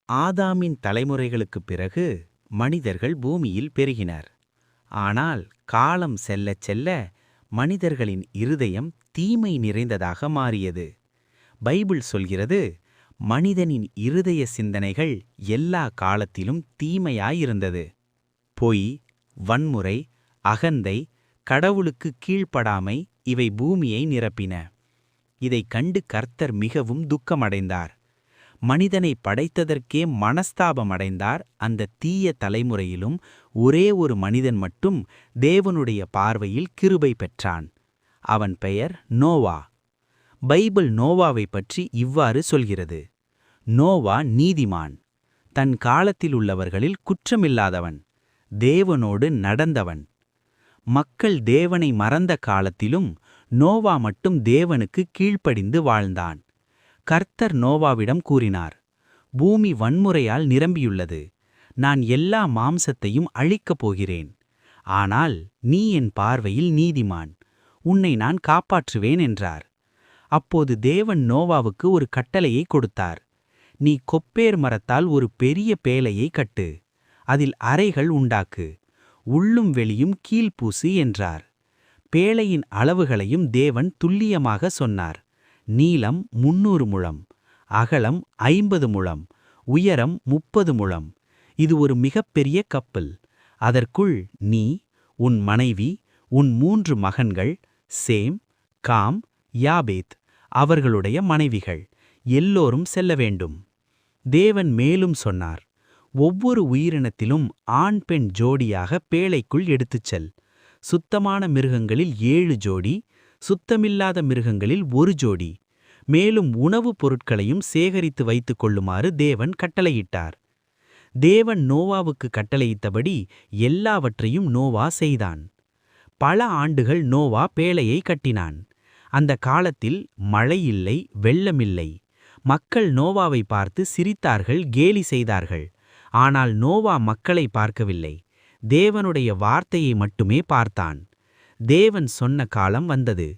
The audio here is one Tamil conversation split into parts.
ஆதாமின் தலைமுறைகளுக்குப் பிறகு மனிதர்கள் பூமியில் பெருகினர். ஆனால் காலம் செல்லச் செல்ல மனிதர்களின் இருதயம் தீமை நிறைந்ததாக மாறியது. பைபிள் சொல்கிறது, மனிதனின் இருதய சிந்தனைகள் எல்லா காலத்திலும் தீமையாயிருந்தது. பொய், வன்முறை, அகந்தை, கடவுளுக்கு கீழ்ப்படாமை இவை பூமியை நிரப்பின. இதைக் கண்டு கர்த்தர் மிகவும் துக்கமடைந்தார். மனிதனை படைத்ததற்கே மனஸ்தாபமடைந்தார். அந்த தீய தலைமுறையிலும் ஒரே ஒரு மனிதன் மட்டும் தேவனுடைய பார்வையில் கிருபை பெற்றான். அவன் பெயர் நோவா. பைபிள் நோவாவை பற்றி இவ்வாறு சொல்கிறது: நோவா நீதிமான், தன் காலத்தில் உள்ளவர்களில் குற்றமில்லாதவன், தேவனோடு நடந்தவன். மக்கள் தேவனை மறந்த காலத்திலும் நோவா மட்டும் தேவனுக்கு கீழ்ப்படிந்து வாழ்ந்தான். கர்த்தர் நோவாவிடம் கூறினார், பூமி வன்முறையால் நிரம்பியுள்ளது. நான் எல்லா மாம்சத்தையும் அழிக்கப் போகிறேன். ஆனால் நீ என் பார்வையில் நீதிமான், உன்னை நான் காப்பாற்றுவேன் என்றார். அப்போது தேவன் நோவாவுக்கு ஒரு கட்டளையை கொடுத்தார். நீ கொப்பேர் மரத்தால் ஒரு பெரிய பேழையை கட்டு, அதில் அறைகள் உண்டாக்கு, உள்ளும் வெளியும் கீழ்ப்பூசு என்றார். பேழையின் அளவுகளையும் தேவன் துல்லியமாக சொன்னார். நீளம் 300 முழம், அகலம் 50 முழம், உயரம் 30 முழம். இது ஒரு மிகப்பெரிய கப்பல். அதற்குள் நீ, உன் மனைவி, உன் 3 மகன்கள், சேம், காம், யாபேத், அவர்களுடைய மனைவிகள் எல்லோரும் செல்ல வேண்டும். தேவன் மேலும் சொன்னார், ஒவ்வொரு உயிரினத்திலும் ஆண் பெண் ஜோடியாக பேழைக்குள் எடுத்துச் செல். சுத்தமான மிருகங்களில் 7 ஜோடி, சுத்தமில்லாத மிருகங்களில் 1 ஜோடி. மேலும் உணவுப் பொருட்களையும் சேகரித்து வைத்துக் கொள்ளுமாறு தேவன் கட்டளையிட்டார். தேவன் நோவாவுக்கு கட்டளையிட்டபடி எல்லாவற்றையும் நோவா செய்தான். பல ஆண்டுகள் நோவா பேழையை கட்டினான். அந்த காலத்தில் மழை இல்லை, வெள்ளமில்லை. மக்கள் நோவாவை பார்த்து சிரித்தார்கள், கேலி செய்தார்கள். ஆனால் நோவா மக்களை பார்க்கவில்லை, தேவனுடைய வார்த்தையை மட்டுமே பார்த்தான். தேவன் சொன்ன காலம் வந்தது.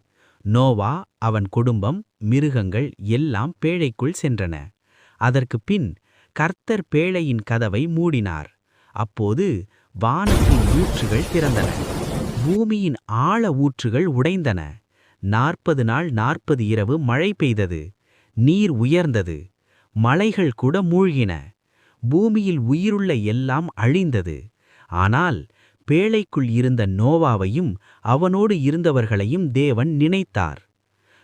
நோவா, அவன் குடும்பம், மிருகங்கள் எல்லாம் பேழைக்குள் சென்றன. அதற்குப் பின் கர்த்தர் பேழையின் கதவை மூடினார். அப்போது வானத்தின் ஊற்றுகள் திறந்தன, பூமியின் ஆழ ஊற்றுகள் உடைந்தன. 40 நாள் 40 இரவு மழை பெய்தது. நீர் உயர்ந்தது, மலைகள் கூட மூழ்கின. பூமியில் உயிருள்ள எல்லாம் அழிந்தது. ஆனால் பேழைக்குள் இருந்த நோவாவையும் அவனோடு இருந்தவர்களையும் தேவன் நினைத்தார்.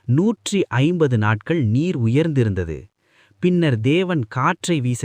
150 நாட்கள் நீர் உயர்ந்திருந்தது. பின்னர் தேவன் காற்றை வீசச்